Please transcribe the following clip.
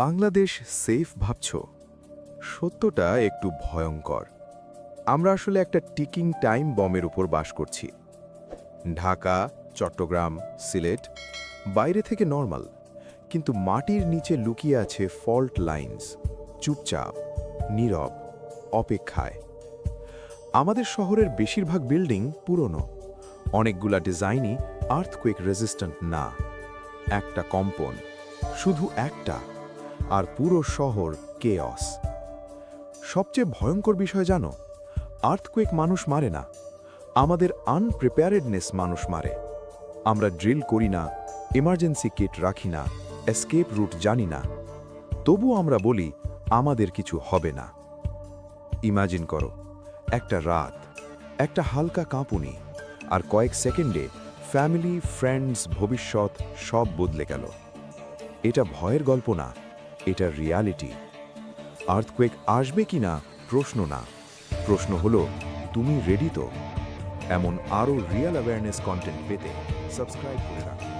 Bangladesh safe ভাবছ? সত্যটা একটু ভয়ঙ্কর। আমরা আসলে একটা টিকিং টাইম বমের উপর বাস করছি। ঢাকা, চট্টগ্রাম, সিলেট বাইরে থেকে নরমাল, কিন্তু মাটির নিচে লুকিয়ে আছে ফল্ট লাইন্স, চুপচাপ, নীরব, অপেক্ষায়। আমাদের শহরের বেশিরভাগ বিল্ডিং পুরনো, অনেকগুলা ডিজাইনই আর্থকুয়েক রেজিস্ট্যান্ট না। একটা কম্পন, শুধু একটা, আর পুরো শহর কেয়স। সবচেয়ে ভয়ঙ্কর বিষয় জানো, আর্থকুয়েক মানুষ মারে না, আমাদের আনপ্রিপেয়ারেডনেস মানুষ মারে। আমরা ড্রিল করি না, এমার্জেন্সি কিট রাখি না, এসকেপ রুট জানি না, তবু আমরা বলি আমাদের কিছু হবে না। ইমাজিন করো, একটা রাত, একটা হালকা কাঁপুনি, আর কয়েক সেকেন্ডে ফ্যামিলি, ফ্রেন্ডস, ভবিষ্যৎ সব বদলে গেল। এটা ভয়ের গল্প না, এটা রিয়ালিটি। আর্থকুয়েক আসবে কিনা প্রশ্ন না, প্রশ্ন হলো তুমি রেডি তো? এমন আরও রিয়েল অ্যাওয়ারনেস কন্টেন্ট পেতে সাবস্ক্রাইব করে রাখুন।